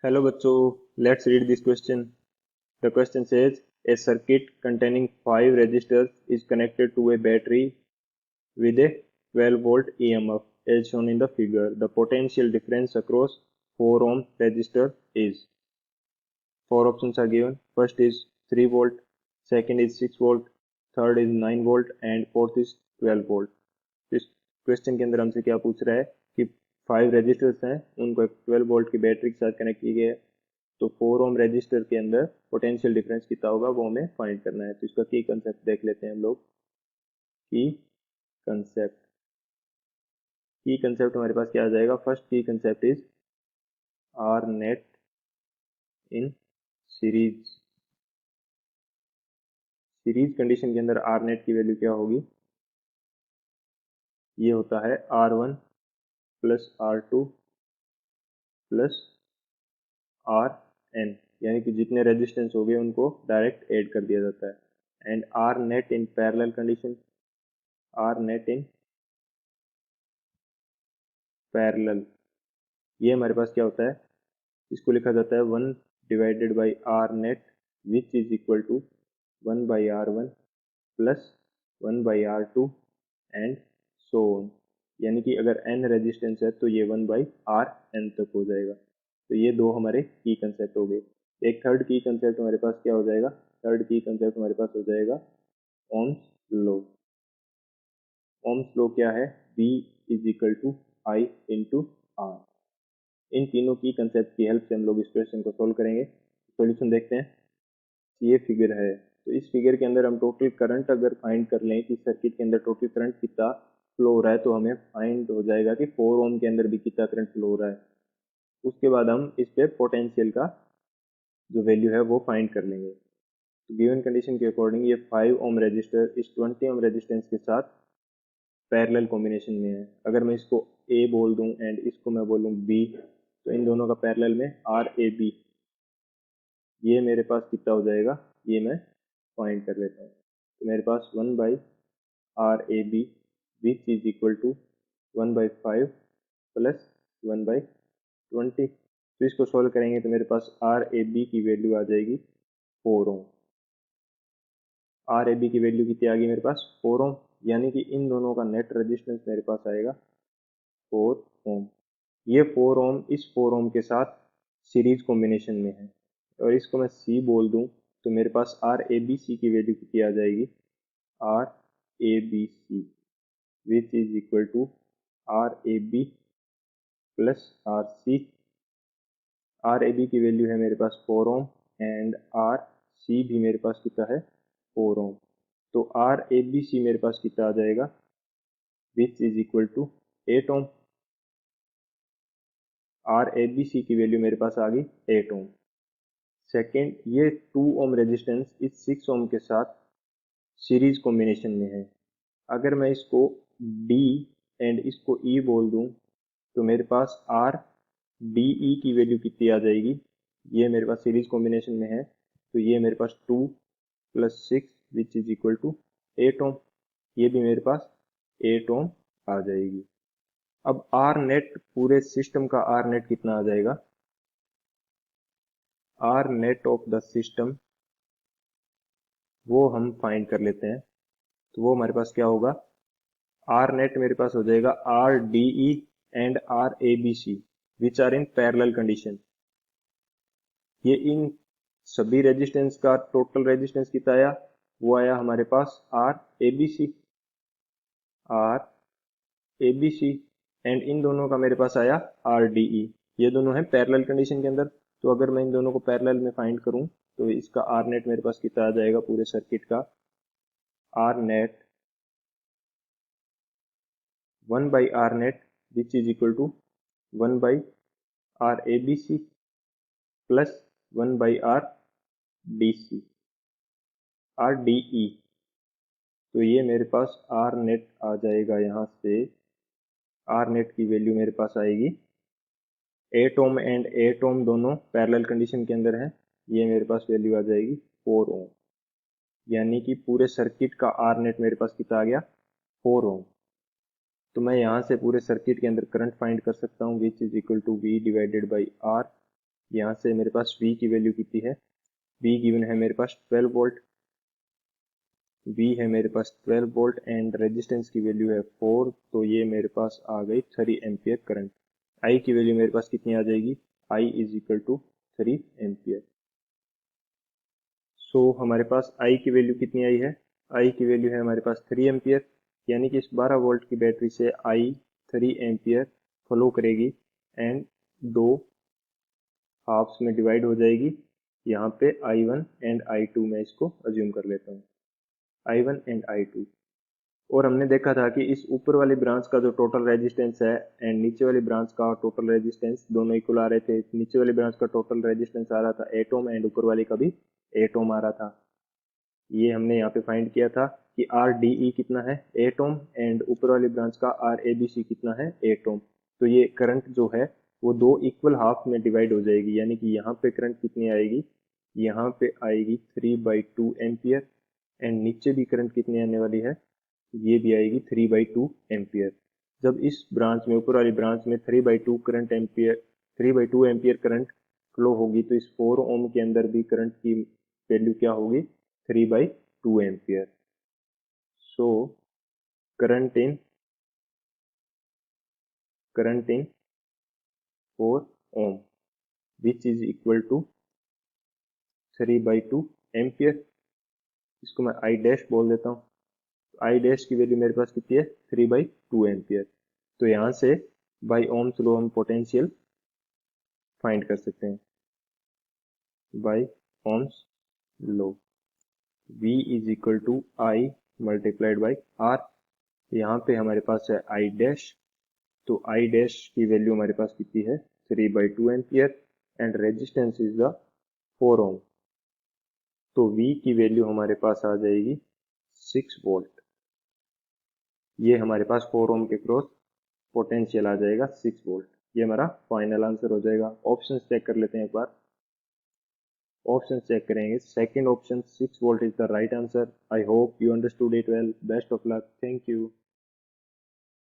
Hello bachcho, let's read this question. The question says a circuit containing 5 resistors is connected to a battery with a 12-volt EMF as shown in the figure. The potential difference across 4 ohm resistor is. 4 options are given. First is 3 volt, second is 6 volt, third is 9 volt and fourth is 12 volt. इस question के अंदर हमसे क्या पूछ रहा है कि 5 resistors हैं, उनको एक 12 वोल्ट की बैटरी के साथ कनेक्ट किए गए हैं, तो 4 ओम रेजिस्टर के अंदर पोटेंशियल डिफरेंस कितना होगा वो हमें फाइंड करना है। तो इसका की कंसेप्ट देख लेते हैं हम लोग। कंसेप्ट की कंसेप्ट हमारे पास क्या आ जाएगा। फर्स्ट की concept is R net in series. Series condition के अंदर आर नेट की वैल्यू क्या होगी, ये होता है R1 plus R2 plus RN, यानी कि जितने रेजिस्टेंस हो गए उनको डायरेक्ट ऐड कर दिया जाता है। And R net in parallel condition, R net in parallel, ये हमारे पास क्या होता है, इसको लिखा जाता है 1 divided by R net which is equal to 1 by R1 plus 1 by R2 and so on. यानी कि अगर n रेजिस्टेंस है तो ये 1 बाई RN तक हो जाएगा। तो ये दो हमारे की कंसेप्ट हो गए। एक थर्ड की कंसेप्ट हमारे पास क्या हो जाएगा, थर्ड की कंसेप्ट हमारे पास हो जाएगा ओम्स लॉ। ओम्स लॉ क्या है, V is equal to I into R। इन तीनों की कंसेप्ट की हेल्प से हम लोग इस क्वेश्चन को सोल्व करेंगे। सॉल्यूशन देखते हैं। ये फिगर है, तो इस फिगर के अंदर हम टोटल करंट अगर फाइंड कर लें कि सर्किट के अंदर टोटल करंट कितना फ्लो हो रहा है, तो हमें फाइंड हो जाएगा कि 4 ओम के अंदर भी कितना करंट फ्लो हो रहा है। उसके बाद हम इस पे पोटेंशियल का जो वैल्यू है वो फाइंड कर लेंगे। तो गिवन कंडीशन के अकॉर्डिंग ये 5 ओम रजिस्टर इस 20 ओम रेजिस्टेंस के साथ पैरेलल कॉम्बिनेशन में है। अगर मैं इसको A बोल दूं एंड इसको मैं बोलूं B, तो इन दोनों का पैरेलल में RAB, ये मेरे पास कितना हो जाएगा, ये मैं फाइंड कर लेता हूँ। तो मेरे पास 1 by RAB which is equal to 1 by 5 plus 1 by 20। तो इसको सॉल्व करेंगे तो मेरे पास RAB की वैल्यू आ जाएगी 4 ओम। RAB की वैल्यू कितनी आ गई मेरे पास, 4 ओम, यानी कि इन दोनों का नेट रेजिस्टेंस मेरे पास आएगा 4 ओम। ये 4 ओम इस 4 ओम के साथ सीरीज कॉम्बिनेशन में है, और इसको मैं C बोल दूं तो मेरे पास RABC की वैल्यू कितनी आ जाएगी, RABC which is equal to RAB plus RC। RAB की वैल्यू है मेरे पास 4 ओम एंड RC भी मेरे पास कितना है, 4 ओम। तो RABC मेरे पास कितना आ जाएगा, which is equal to 8 ohm. RABC की वैल्यू मेरे पास आ गई 8 ओम। सेकेंड, ये 2 ओम रेजिस्टेंस इस 6 ओम के साथ सीरीज कॉम्बिनेशन में है। अगर मैं इसको D एंड इसको E बोल दूं तो मेरे पास RDE की वैल्यू कितनी आ जाएगी, ये मेरे पास सीरीज कॉम्बिनेशन में है, तो ये मेरे पास 2 plus 6 which is equal to 8 ohm, ये भी मेरे पास 8 ओम आ जाएगी। अब आर नेट, पूरे सिस्टम का आर नेट कितना आ जाएगा, R net of the system, वो हम फाइंड कर लेते हैं। तो वो हमारे पास क्या होगा, आर नेट मेरे पास हो जाएगा RDE and RABC which are in parallel condition. ये इन सभी रेजिस्टेंस का टोटल रेजिस्टेंस कितना आया, वो आया हमारे पास RABC एंड इन दोनों का मेरे पास आया RDE। ये दोनों है पैरेलल कंडीशन के अंदर। तो अगर मैं इन दोनों को पैरेलल में फाइंड करूं तो इसका आर नेट मेरे पास कितना आ जाएगा, पूरे सर्किट का R net 1 by R net which is equal to 1 by RABC plus 1 by RDE। तो ये मेरे पास आर नेट आ जाएगा, यहाँ से आर नेट की वैल्यू मेरे पास आएगी 8 ओम एंड 8 ओम दोनों पैरेलल कंडीशन के अंदर है, ये मेरे पास वैल्यू आ जाएगी 4 ओम। यानी कि पूरे सर्किट का आर नेट मेरे पास कितना आ गया, 4 ओम। तो मैं यहाँ से पूरे सर्किट के अंदर करंट फाइंड कर सकता हूँ which is equal to V divided by R। यहाँ से मेरे पास V की वैल्यू कितनी है, V गिवन है मेरे पास 12 वोल्ट, V है मेरे पास 12 वोल्ट एंड रेजिस्टेंस की वैल्यू है 4, तो ये मेरे पास आ गई 3 एम्पियर करंट। I की वैल्यू मेरे पास कितनी आ जाएगी, I is equal to 3 ampere. So हमारे पास I की वैल्यू कितनी आई है, I की वैल्यू है हमारे पास 3 एम्पियर, यानी कि इस 12 वोल्ट की बैटरी से I 3 एम्पियर फ्लो करेगी एंड दो हाफ्स में डिवाइड हो जाएगी। यहाँ पे I1 एंड I2 मैं इसको अज्यूम कर लेता हूँ, I1 एंड I2। और हमने देखा था कि इस ऊपर वाली ब्रांच का जो टोटल रेजिस्टेंस है एंड नीचे वाली ब्रांच का टोटल रेजिस्टेंस दोनों इक्वल आ रहे थे। नीचे वाली ब्रांच का टोटल रेजिस्टेंस आ रहा था 8 ओम एंड ऊपर वाली का भी 8 ओम आ रहा था। ये हमने यहाँ पे फाइंड किया था कि RDE कितना है 8 ओम एंड ऊपर वाली ब्रांच का RABC कितना है 8 ओम। तो ये करंट जो है वो दो इक्वल हाफ में डिवाइड हो जाएगी, यानी कि यहाँ पे करंट कितनी आएगी, यहाँ पे आएगी 3/2 एम्पियर एंड नीचे भी करंट कितनी आने वाली है, ये भी आएगी 3/2 एम्पियर। जब इस ब्रांच में ऊपर वाली ब्रांच में 3/2 current ampere 3/2 ampere current flow होगी तो इस 4 ओम के अंदर भी करंट की वैल्यू क्या होगी, 3/2 ampere. So current in 4 ohm which is equal to 3/2 ampere. इसको मैं आई डैश बोल देता हूँ। आई डैश की वैल्यू मेरे पास कितनी है, 3/2 एम्पियर। तो यहाँ से बाई ओम्स लॉ हम पोटेंशियल फाइंड कर सकते हैं, by ohm's law V is equal to I multiplied by R. यहाँ पे हमारे पास है आई डैश, तो आई डैश की वैल्यू हमारे पास कितनी है, 3/2 ampere and resistance is the 4 ओम। तो V की वैल्यू हमारे पास आ जाएगी 6 वोल्ट। ये हमारे पास 4 ओम के क्रॉस पोटेंशियल आ जाएगा 6 वोल्ट। ये हमारा फाइनल आंसर हो जाएगा। ऑप्शन चेक कर लेते हैं एक बार। ऑप्शन चेक करेंगे, second option 6 volt is the right answer. I hope you understood it well. Best of luck, thank you.